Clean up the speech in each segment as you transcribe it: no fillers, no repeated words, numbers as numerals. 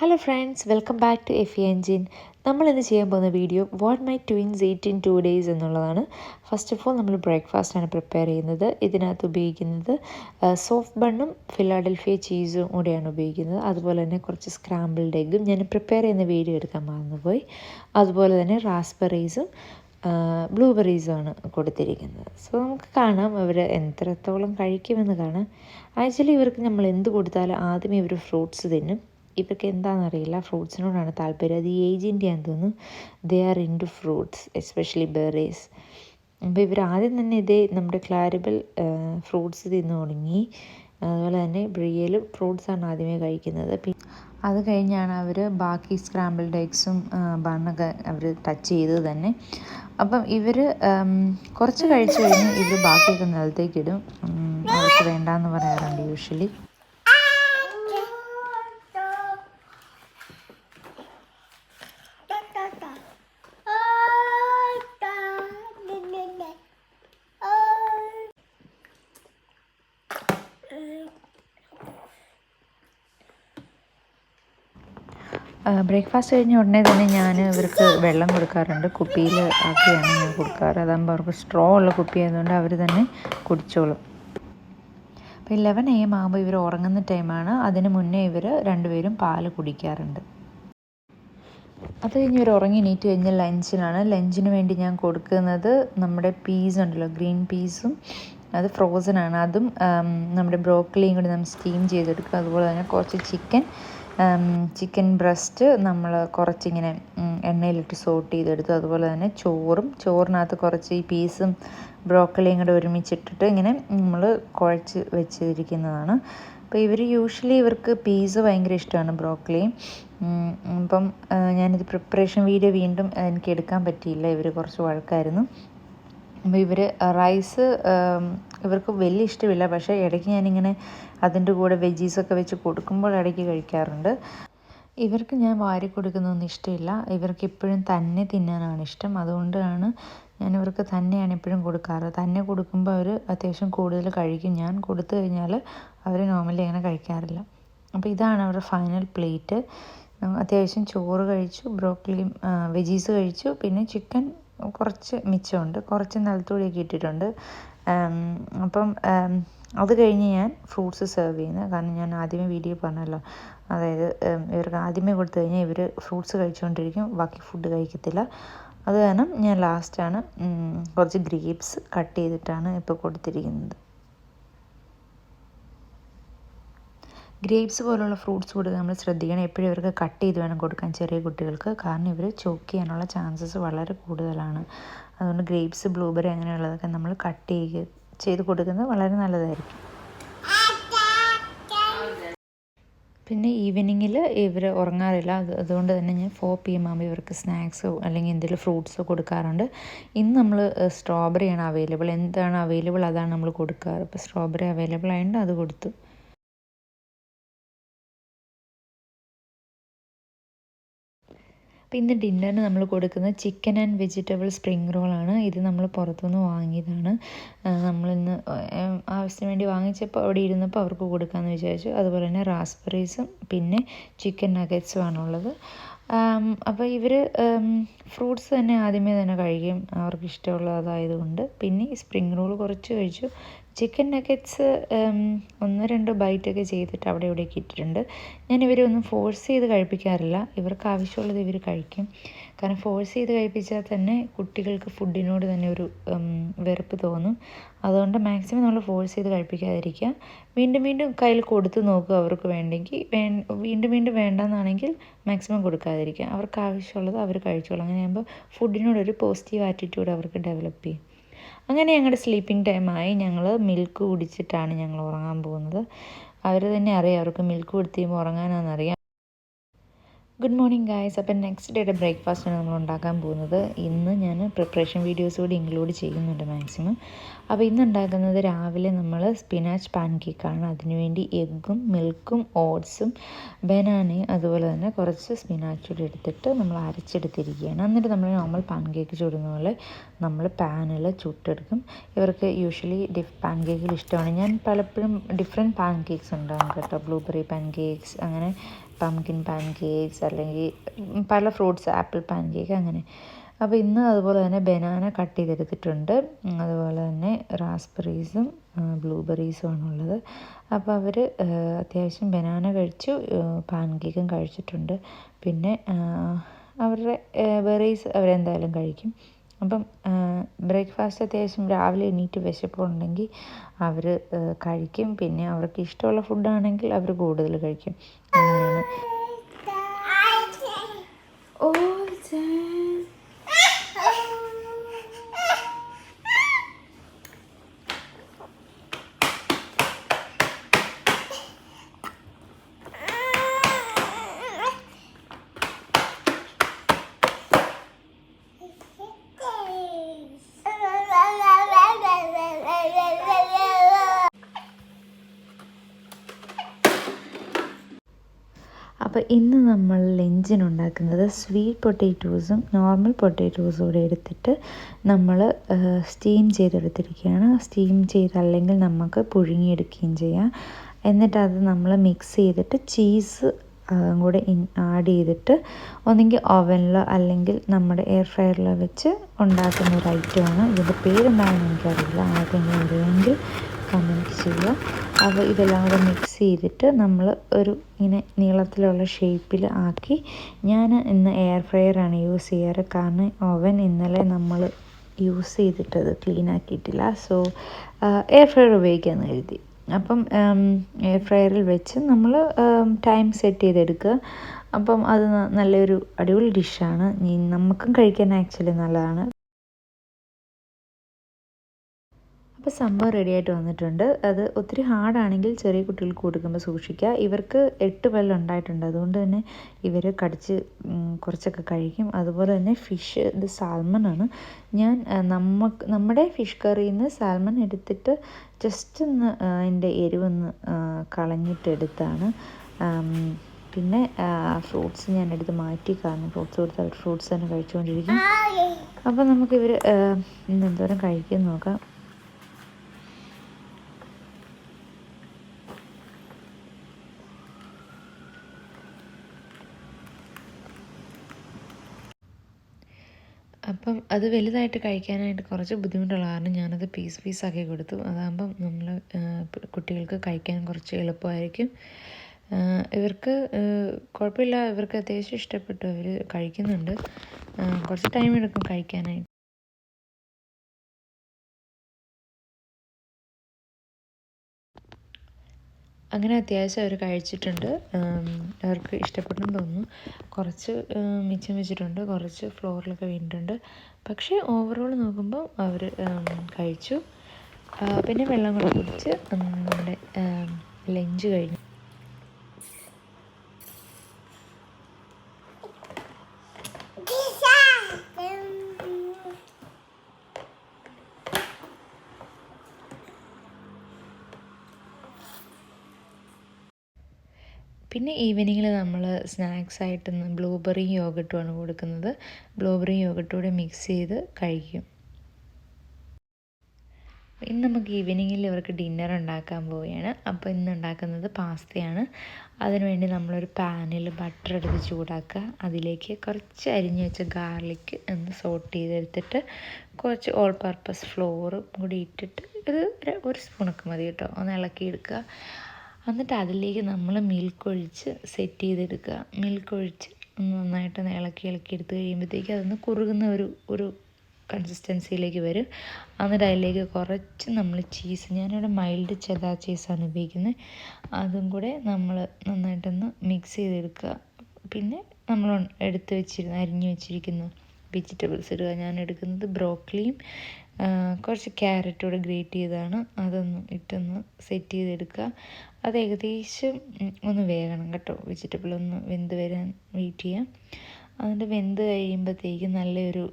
Hello friends, welcome back to F engine. നമ്മളിന്ന് ചെയ്യാൻ പോകുന്ന video what my twins eat in 2 days എന്നുള്ളതാണ്. First of all നമ്മൾ ബ്രേക്ക്ഫാസ്റ്റാണ് പ്രിപ്പയർ ചെയ്യുന്നത്. ഇതിനകത്ത് ഉപയോഗിക്കുന്നത് സോഫ്റ്റ് ബണ്ണും ഫിലാഡൽഫിയ ചീസും കൂടിയാണ് ഉപയോഗിക്കുന്നത്. അതുപോലെ തന്നെ കുറച്ച് സ്ക്രാമ്പിൾഡ് എഗ്ഗും ഞാൻ പ്രിപ്പയർ ചെയ്യുന്ന വീഡിയോ എടുക്കാൻ മറന്നുപോയി. അതുപോലെ തന്നെ റാസ്ബെറീസും ബ്ലൂബെറീസുമാണ് കൊടുത്തിരിക്കുന്നത്. സോ നമുക്ക് കാണാം അവർ എത്രത്തോളം കഴിക്കുമെന്ന് കാണാം. ആക്ച്വലി ഇവർക്ക് നമ്മൾ എന്ത് കൊടുത്താലും ആദ്യമേ ഇവർ ഫ്രൂട്ട്സ് തിന്നും. ഇവർക്ക് എന്താണെന്നറിയില്ല, ഫ്രൂട്ട്സിനോടാണ് താല്പര്യം. അത് ഈ ഏജിൻ്റെയാണെന്ന് തോന്നുന്നു. They are into fruits, especially berries. അപ്പോൾ ഇവർ ആദ്യം തന്നെ നമ്മുടെ ക്ലാരിബൽ ഫ്രൂട്ട്സ് തിന്നു തുടങ്ങി. അതുപോലെ തന്നെ ബ്രിയലും ഫ്രൂട്ട്സാണ് ആദ്യമേ കഴിക്കുന്നത്. അത് കഴിഞ്ഞാണ് അവർ ബാക്കി സ്ക്രാമ്പിൾഡ് എഗ്സും ബണ്ണൊക്കെ അവർ ടച്ച് ചെയ്തത് തന്നെ. അപ്പം ഇവർ കുറച്ച് കഴിച്ച് കഴിഞ്ഞ് ഇവർ ബാക്കിയൊക്കെ നിലത്തേക്കിടും. അവർക്ക് വേണ്ടാന്ന് പറയാറുണ്ട് യൂഷ്വലി. ബ്രേക്ക്ഫാസ്റ്റ് കഴിഞ്ഞ ഉടനെ തന്നെ ഞാൻ ഇവർക്ക് വെള്ളം കൊടുക്കാറുണ്ട്. കുപ്പിയിൽ ആക്കിയാണ് ഞാൻ കൊടുക്കാറ്. അതാകുമ്പോൾ അവർക്ക് സ്ട്രോ ഉള്ള കുപ്പി ആയതുകൊണ്ട് അവർ തന്നെ കുടിച്ചോളും. അപ്പോൾ 11 AM ആകുമ്പോൾ ഇവർ ഉറങ്ങുന്ന ടൈമാണ്. അതിന് മുന്നേ ഇവർ രണ്ടുപേരും പാല് കുടിക്കാറുണ്ട്. അത് കഴിഞ്ഞ് ഇവർ ഉറങ്ങി എണീറ്റ് കഴിഞ്ഞാൽ ലഞ്ചിന് വേണ്ടി ഞാൻ കൊടുക്കുന്നത് നമ്മുടെ പീസ് ഉണ്ടല്ലോ, ഗ്രീൻ പീസും. അത് ഫ്രോസനാണ്. അതും നമ്മുടെ ബ്രോക്കലിയും കൂടി നമ്മൾ സ്റ്റീം ചെയ്തെടുക്കും. അതുപോലെ തന്നെ കുറച്ച് ചിക്കൻ ബ്രസ്റ്റ് നമ്മൾ കുറച്ചിങ്ങനെ എണ്ണയിലിട്ട് സോട്ട് ചെയ്തെടുത്തു. അതുപോലെ തന്നെ ചോറിനകത്ത് കുറച്ച് ഈ പീസും ബ്രോക്കലിയും കൂടെ ഒരുമിച്ചിട്ടിട്ട് ഇങ്ങനെ നമ്മൾ കുഴച്ച് വെച്ചിരിക്കുന്നതാണ്. അപ്പോൾ ഇവർക്ക് പീസ് ഭയങ്കര ഇഷ്ടമാണ്, ബ്രോക്കലിയും. അപ്പം ഞാനിത് പ്രിപ്പറേഷൻ വീഡിയോ വീണ്ടും എനിക്ക് എടുക്കാൻ പറ്റിയില്ല, ഇവർ കുറച്ച് വഴക്കായിരുന്നു. അപ്പോൾ റൈസ് ഇവർക്ക് വലിയ ഇഷ്ടമില്ല. പക്ഷേ ഇടയ്ക്ക് ഞാനിങ്ങനെ അതിൻ്റെ കൂടെ വെജീസൊക്കെ വെച്ച് കൊടുക്കുമ്പോൾ ഇടയ്ക്ക് കഴിക്കാറുണ്ട്. ഇവർക്ക് ഞാൻ വാരി കൊടുക്കുന്നതൊന്നും ഇഷ്ടമില്ല. ഇവർക്ക് എപ്പോഴും തന്നെ തിന്നാനാണ് ഇഷ്ടം. അതുകൊണ്ടാണ് ഞാൻ ഇവർക്ക് തന്നെയാണ് എപ്പോഴും കൊടുക്കാറ്. തന്നെ കൊടുക്കുമ്പോൾ അവർ അത്യാവശ്യം കൂടുതൽ കഴിക്കും. ഞാൻ കൊടുത്തു കഴിഞ്ഞാൽ അവർ നോർമലി അങ്ങനെ കഴിക്കാറില്ല. അപ്പോൾ ഇതാണ് അവരുടെ ഫൈനൽ പ്ലേറ്റ്. അത്യാവശ്യം ചോറ് കഴിച്ചു, ബ്രോക്കലിയും വെജീസ് കഴിച്ചു, പിന്നെ ചിക്കൻ കുറച്ച് മിച്ചമുണ്ട്, കുറച്ച് നിലത്തൂടെയൊക്കെ ഇട്ടിട്ടുണ്ട്. അപ്പം അത് കഴിഞ്ഞ് ഞാൻ ഫ്രൂട്ട്സ് സെർവ് ചെയ്യുന്നത്. കാരണം ഞാൻ ആദ്യമേ വീഡിയോ പറഞ്ഞല്ലോ, അതായത് ഇവർക്ക് ആദ്യമേ കൊടുത്തു കഴിഞ്ഞാൽ ഇവർ ഫ്രൂട്ട്സ് കഴിച്ചുകൊണ്ടിരിക്കും, ബാക്കി ഫുഡ് കഴിക്കത്തില്ല. അത് കാരണം ഞാൻ ലാസ്റ്റാണ് കുറച്ച് ഗ്രേപ്സ് കട്ട് ചെയ്തിട്ടാണ് ഇപ്പോൾ കൊടുത്തിരിക്കുന്നത്. ഗ്രേപ്സ് പോലുള്ള ഫ്രൂട്ട്സ് കൊടുക്കാൻ നമ്മൾ ശ്രദ്ധിക്കണം. എപ്പോഴും ഇവർക്ക് കട്ട് ചെയ്ത് വേണം കൊടുക്കാൻ, ചെറിയ കുട്ടികൾക്ക്. കാരണം ഇവർ ചോക്ക് ചെയ്യാനുള്ള ചാൻസസ് വളരെ കൂടുതലാണ്. അതുകൊണ്ട് ഗ്രേപ്സ്, ബ്ലൂബെറി അങ്ങനെയുള്ളതൊക്കെ നമ്മൾ കട്ട് ചെയ്ത് കൊടുക്കുന്നത് വളരെ നല്ലതായിരിക്കും. പിന്നെ ഈവനിങ്ങിൽ ഇവർ ഉറങ്ങാറില്ല. അതുകൊണ്ട് തന്നെ ഞാൻ 4 PM ആകുമ്പോൾ ഇവർക്ക് സ്നാക്സോ അല്ലെങ്കിൽ എന്തെങ്കിലും ഫ്രൂട്ട്സോ കൊടുക്കാറുണ്ട്. ഇന്ന് നമ്മൾ സ്ട്രോബെറിയാണ് അവൈലബിൾ. എന്താണ് അവൈലബിൾ അതാണ് നമ്മൾ കൊടുക്കാറ്. ഇപ്പോൾ സ്ട്രോബെറി അവൈലബിൾ ആയതുകൊണ്ട് അത് കൊടുത്തു. അപ്പോൾ ഇന്ന് ഡിന്നറിന് നമ്മൾ കൊടുക്കുന്നത് ചിക്കൻ ആൻഡ് വെജിറ്റബിൾ സ്പ്രിംഗ് റോളാണ്. ഇത് നമ്മൾ പുറത്തുനിന്ന് വാങ്ങിയതാണ്. നമ്മളിന്ന് ആവശ്യത്തിന് വേണ്ടി വാങ്ങിച്ചപ്പോൾ അവിടെ ഇരുന്നപ്പോൾ അവർക്ക് കൊടുക്കാമെന്ന് വിചാരിച്ചു. അതുപോലെ തന്നെ റാസ്ബെറീസും പിന്നെ ചിക്കൻ നഗറ്റ്സുമാണുള്ളത്. അപ്പോൾ ഇവർ ഫ്രൂട്ട്സ് തന്നെ ആദ്യമേ തന്നെ കഴിക്കും, അവർക്ക് ഇഷ്ടമുള്ളതായതുകൊണ്ട്. പിന്നെ സ്പ്രിംഗ് റോൾ കുറച്ച് കഴിച്ചു. ചിക്കൻ നഗറ്റ്സ് 1-2 ബൈറ്റൊക്കെ ചെയ്തിട്ട് അവിടെ ഇവിടെയൊക്കെ ഇട്ടിട്ടുണ്ട്. ഞാൻ ഇവരെ ഒന്നും ഫോഴ്സ് ചെയ്ത് കഴിപ്പിക്കാറില്ല. ഇവർക്ക് ആവശ്യമുള്ളത് ഇവർ കഴിക്കും. കാരണം ഫോഴ്സ് ചെയ്ത് കഴിപ്പിച്ചാൽ തന്നെ കുട്ടികൾക്ക് ഫുഡിനോട് തന്നെ ഒരു വെറുപ്പ് തോന്നും. അതുകൊണ്ട് മാക്സിമം നമ്മൾ ഫോഴ്സ് ചെയ്ത് കഴിപ്പിക്കാതിരിക്കുക. വീണ്ടും കയ്യിൽ കൊടുത്ത് നോക്കുക. അവർക്ക് വേണ്ടെങ്കിൽ വീണ്ടും വേണ്ടെന്നാണെങ്കിൽ മാക്സിമം കൊടുക്കാതിരിക്കുക. അവർക്ക് ആവശ്യമുള്ളത് അവർ കഴിച്ചോളും. അങ്ങനെയാകുമ്പോൾ ഫുഡിനോടൊരു പോസിറ്റീവ് ആറ്റിറ്റ്യൂഡ് അവർക്ക് ഡെവലപ്പ് ചെയ്യും. അങ്ങനെ ഞങ്ങളുടെ സ്ലീപ്പിംഗ് ടൈമായി. ഞങ്ങൾ മിൽക്ക് കുടിച്ചിട്ടാണ് ഞങ്ങൾ ഉറങ്ങാൻ പോകുന്നത്. അവർ തന്നെ അറിയാം, അവർക്ക് മിൽക്ക് കൊടുത്ത് കഴിയുമ്പോൾ ഉറങ്ങാനാണെന്നറിയാം. Good morning guys. അപ്പം നെക്സ്റ്റ് ഡേയുടെ ബ്രേക്ക്ഫാസ്റ്റാണ് നമ്മൾ ഉണ്ടാക്കാൻ പോകുന്നത്. ഇന്ന് ഞാൻ പ്രിപ്പറേഷൻ വീഡിയോസ് കൂടി ഇൻക്ലൂഡ് ചെയ്യുന്നുണ്ട് മാക്സിമം. അപ്പോൾ ഇന്ന് ഉണ്ടാക്കുന്നത് രാവിലെ നമ്മൾ സ്പിനാച്ച് പാൻ കേക്കാണ്. അതിനുവേണ്ടി എഗ്ഗും മിൽക്കും ഓട്സും ബനാനയും അതുപോലെ തന്നെ കുറച്ച് സ്പിനാച്ചും എടുത്തിട്ട് നമ്മൾ അരച്ചെടുത്തിരിക്കുകയാണ്. എന്നിട്ട് നമ്മൾ നോർമൽ പാൻ കേക്ക് ചുടുന്ന പോലെ നമ്മൾ പാനിൽ ചുട്ടെടുക്കും. ഇവർക്ക് യൂഷ്വലി പാൻ കേക്കിൽ ഇഷ്ടമാണ്. ഞാൻ പലപ്പോഴും ഡിഫറെൻറ്റ് പാൻ കേക്ക്സ് ഉണ്ടാകും കേട്ടോ. ബ്ലൂബെറി പാൻ കേക്ക്സ്, അങ്ങനെ പംകിൻ പാൻ കേക്ക്സ് അല്ലെങ്കിൽ പല ഫ്രൂട്ട്സ്, ആപ്പിൾ പാൻ കേക്ക് അങ്ങനെ. അപ്പോൾ ഇന്ന് അതുപോലെ തന്നെ ബനാന കട്ട് ചെയ്തെടുത്തിട്ടുണ്ട്. അതുപോലെ തന്നെ റാസ്ബെറീസും ബ്ലൂബെറീസും ആണുള്ളത്. അപ്പോൾ അവർ അത്യാവശ്യം ബനാന കഴിച്ചു, പാൻ കേക്കും കഴിച്ചിട്ടുണ്ട്. പിന്നെ അവരുടെ ബെറീസ് അവരെന്തായാലും കഴിക്കും. അപ്പം ബ്രേക്ക്ഫാസ്റ്റ് അത്യാവശ്യം രാവിലെ എണീറ്റ് വിശപ്പുണ്ടെങ്കിൽ അവർ കഴിക്കും. പിന്നെ അവർക്ക് ഇഷ്ടമുള്ള ഫുഡാണെങ്കിൽ അവർ കൂടുതൽ കഴിക്കും. അങ്ങനെയാണ്. അപ്പോൾ ഇന്ന് നമ്മൾ ലഞ്ചിനുണ്ടാക്കുന്നത് സ്വീറ്റ് പൊട്ടേറ്റോസും നോർമൽ പൊട്ടേറ്റോസും കൂടെ എടുത്തിട്ട് നമ്മൾ സ്റ്റീം ചെയ്തെടുത്തിരിക്കുകയാണ്. സ്റ്റീം ചെയ്തല്ലെങ്കിൽ നമുക്ക് പുഴുങ്ങിയെടുക്കുകയും ചെയ്യാം. എന്നിട്ട് അത് നമ്മൾ മിക്സ് ചെയ്തിട്ട് ചീസ് കൂടെ ആഡ് ചെയ്തിട്ട് ഒന്നെങ്കിൽ ഓവനിലോ അല്ലെങ്കിൽ നമ്മുടെ എയർ ഫ്രയറിലോ വെച്ച് ഉണ്ടാക്കുന്ന ഒരു ഐറ്റമാണ്. ഇതിൻ്റെ പേരെന്താണെന്ന് എനിക്കറിയില്ല. ആർക്കെങ്കിലും അറിയുമെങ്കിൽ കമൻറ്റ് ചെയ്യുക. അപ്പോൾ ഇതെല്ലാം കൂടെ മിക്സ് ചെയ്തിട്ട് നമ്മൾ ഒരു ഇങ്ങനെ നീളത്തിലുള്ള ഷേപ്പിൽ ആക്കി, ഞാൻ ഇന്ന് എയർ ഫ്രയറാണ് യൂസ് ചെയ്യാറ്. കാരണം ഓവൻ ഇന്നലെ നമ്മൾ യൂസ് ചെയ്തിട്ടത് ക്ലീൻ ആക്കിയിട്ടില്ല. സോ എയർ ഫ്രയർ ഉപയോഗിക്കാമെന്ന് കരുതി. അപ്പം എയർ ഫ്രയറിൽ വെച്ച് നമ്മൾ ടൈം സെറ്റ് ചെയ്തെടുക്കുക. അപ്പം അത് നല്ലൊരു അടിപൊളി ഡിഷാണ്. നമുക്കും കഴിക്കാൻ ആക്ച്വലി നല്ലതാണ്. അപ്പോൾ സംഭവം റെഡിയായിട്ട് വന്നിട്ടുണ്ട്. അത് ഒത്തിരി ഹാർഡാണെങ്കിൽ ചെറിയ കുട്ടികൾക്ക് കൊടുക്കുമ്പോൾ സൂക്ഷിക്കുക. ഇവർക്ക് 8 പല്ല് ഉണ്ടായിട്ടുണ്ട്. അതുകൊണ്ട് തന്നെ ഇവർ കടിച്ച് കുറച്ചൊക്കെ കഴിക്കും. അതുപോലെ തന്നെ ഫിഷ്, ഇത് സാൽമൺ ആണ്. ഞാൻ നമ്മുടെ ഫിഷ് കറിയിൽ നിന്ന് സാൽമൺ എടുത്തിട്ട് ജസ്റ്റ് ഒന്ന് അതിൻ്റെ എരിവൊന്ന് കളഞ്ഞിട്ടെടുത്താണ്. പിന്നെ ഫ്രൂട്ട്സ് ഞാൻ എടുത്ത് മാറ്റി, കാരണം ഫ്രൂട്ട്സ് കൊടുത്ത് അവർ ഫ്രൂട്ട്സ് തന്നെ കഴിച്ചുകൊണ്ടിരിക്കും. അപ്പോൾ നമുക്കിവർ ഇന്ന് എന്തോരം കഴിക്കും നോക്കാം. അപ്പം അത് വലുതായിട്ട് കഴിക്കാനായിട്ട് കുറച്ച് ബുദ്ധിമുട്ടുള്ള കാരണം ഞാനത് പീസാക്കി കൊടുത്തു. അതാകുമ്പം നമ്മൾ കുട്ടികൾക്ക് കഴിക്കാൻ കുറച്ച് എളുപ്പമായിരിക്കും. ഇവർക്ക് കുഴപ്പമില്ല, ഇവർക്ക് അത്യാവശ്യം ഇഷ്ടപ്പെട്ടു, അവർ കഴിക്കുന്നുണ്ട്. കുറച്ച് ടൈം എടുക്കും കഴിക്കാനായിട്ട്. അങ്ങനെ അത്യാവശ്യം അവർ കഴിച്ചിട്ടുണ്ട്. അവർക്ക് ഇഷ്ടപ്പെട്ടെന്ന് തോന്നുന്നു. കുറച്ച് മിച്ചം വെച്ചിട്ടുണ്ട്, കുറച്ച് ഫ്ലോറിലൊക്കെ വീണിട്ടുണ്ട്. പക്ഷേ ഓവറോൾ നോക്കുമ്പോൾ അവർ കഴിച്ചു. പിന്നെ വെള്ളം കൂടെ കുടിച്ച് നമ്മുടെ ലഞ്ച് കഴിഞ്ഞു. പിന്നെ ഈവനിങ്ങിൽ നമ്മൾ സ്നാക്സായിട്ട് ബ്ലൂബെറി യോഗട്ടുമാണ് കൊടുക്കുന്നത്. ബ്ലൂബെറി യോഗട്ടൂടെ മിക്സ് ചെയ്ത് കഴിക്കും. ഇന്ന് നമുക്ക് ഈവനിങ്ങിൽ ഇവർക്ക് ഡിന്നർ ഉണ്ടാക്കാൻ പോവുകയാണ്. അപ്പോൾ ഇന്ന് ഉണ്ടാക്കുന്നത് പാസ്തയാണ്. അതിനുവേണ്ടി നമ്മളൊരു പാനിൽ ബട്ടർ എടുത്ത് ചൂടാക്കുക. അതിലേക്ക് കുറച്ച് അരിഞ്ഞു വെച്ച ഗാർലിക് ഒന്ന് സോട്ട് ചെയ്തെടുത്തിട്ട് കുറച്ച് ഓൾ പർപ്പസ് ഫ്ലോറും കൂടി ഇട്ടിട്ട് ഒരു സ്പൂണൊക്കെ മതി കേട്ടോ, ഒന്ന് ഇളക്കിയെടുക്കുക. എന്നിട്ട് അതിലേക്ക് നമ്മൾ മിൽക്ക് ഒഴിച്ച് സെറ്റ് ചെയ്തെടുക്കുക. മിൽക്ക് ഒഴിച്ച് നന്നായിട്ടൊന്ന് ഇളക്കി എടുത്ത് കഴിയുമ്പോഴത്തേക്ക് അതൊന്ന് കുറുകുന്ന ഒരു കൺസിസ്റ്റൻസിയിലേക്ക് വരും. എന്നിട്ട് അതിലേക്ക് കുറച്ച് നമ്മൾ ചീസ്, ഞാനിവിടെ മൈൽഡ് ചെദാർ ചീസാണ് ഉപയോഗിക്കുന്നത്, അതും കൂടെ നമ്മൾ നന്നായിട്ടൊന്ന് മിക്സ് ചെയ്തെടുക്കുക. പിന്നെ നമ്മൾ അരിഞ്ഞു വെച്ചിരിക്കുന്ന വെജിറ്റബിൾസ് ഇടുക. ഞാൻ എടുക്കുന്നത് ബ്രോക്കലിയും കുറച്ച് ക്യാരറ്റോടെ ഗ്രേറ്റ് ചെയ്താണ്. അതൊന്ന് ഇട്ടൊന്ന് സെറ്റ് ചെയ്തെടുക്കുക. അത് ഏകദേശം ഒന്ന് വേകണം കേട്ടോ, വെജിറ്റബിൾ ഒന്ന് വെന്ത് വരാൻ വെയിറ്റ് ചെയ്യാം. അതിൻ്റെ വെന്ത് കഴിയുമ്പോഴത്തേക്കും നല്ലൊരു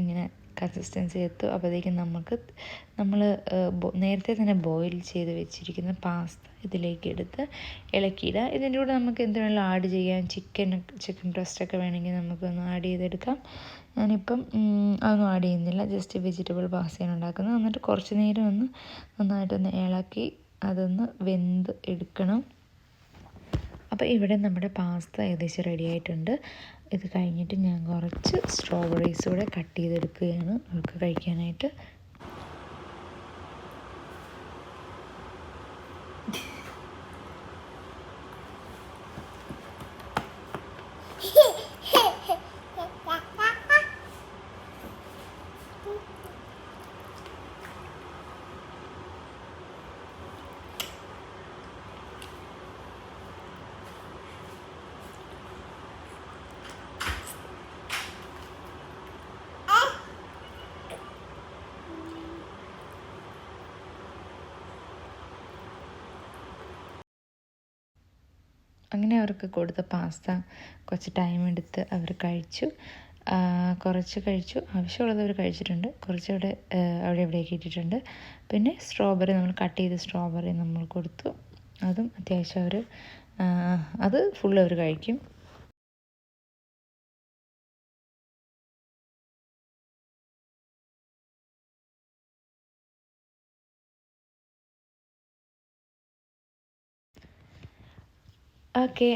ഇങ്ങനെ കൺസിസ്റ്റൻസി എത്തും. അപ്പോഴത്തേക്കും നമ്മൾ നേരത്തെ തന്നെ ബോയിൽ ചെയ്ത് വെച്ചിരിക്കുന്ന പാസ്ത ഇതിലേക്ക് എടുത്ത് ഇളക്കിയിടുക. ഇതിൻ്റെ കൂടെ നമുക്ക് എന്ത് വേണമെങ്കിലും ആഡ് ചെയ്യാം. ചിക്കൻ ബ്രസ്റ്റൊക്കെ വേണമെങ്കിൽ നമുക്കൊന്ന് ആഡ് ചെയ്തെടുക്കാം. ഞാനിപ്പം അതൊന്നും ആഡ് ചെയ്യുന്നില്ല, ജസ്റ്റ് വെജിറ്റബിൾ പാസ്തയാണ് ഉണ്ടാക്കുന്നത്. എന്നിട്ട് കുറച്ച് നേരം ഒന്ന് നന്നായിട്ടൊന്ന് ഇളക്കി അതൊന്ന് വെന്ത് എടുക്കണം. അപ്പോൾ ഇവിടെ നമ്മുടെ പാസ്ത ഏകദേശം റെഡി ആയിട്ടുണ്ട്. ഇത് കഴിഞ്ഞിട്ട് ഞാൻ കുറച്ച് സ്ട്രോബെറീസ് കൂടെ കട്ട് ചെയ്തെടുക്കുകയാണ് അവർക്ക് കഴിക്കാനായിട്ട്. അങ്ങനെ അവർക്ക് കൊടുത്ത പാസ്ത കുറച്ച് ടൈം എടുത്ത് അവർ കഴിച്ചു. കുറച്ച് കഴിച്ചു, ആവശ്യമുള്ളത് അവർ കഴിച്ചിട്ടുണ്ട്. കുറച്ചവിടെ അവിടെ ഇവിടെയൊക്കെ ഇട്ടിട്ടുണ്ട്. പിന്നെ സ്ട്രോബെറി നമ്മൾ കട്ട് ചെയ്ത സ്ട്രോബെറി നമ്മൾ കൊടുത്തു. അതും അത്യാവശ്യം അവർ അത് ഫുൾ അവർ കഴിക്കും. Okay,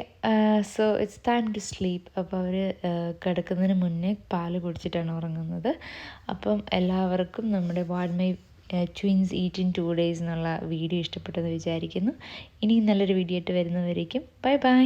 so it's time to sleep. അപ്പോൾ അവർ കിടക്കുന്നതിന് മുന്നേ പാല് കുടിച്ചിട്ടാണ് ഉറങ്ങുന്നത്. അപ്പം എല്ലാവർക്കും നമ്മുടെ what my twins eat in 2 days എന്നുള്ള വീഡിയോ ഇഷ്ടപ്പെട്ടെന്ന് വിചാരിക്കുന്നു. ഇനിയും നല്ലൊരു വീഡിയോ ആയിട്ട് വരുന്നവരേക്കും ബൈ ബൈ.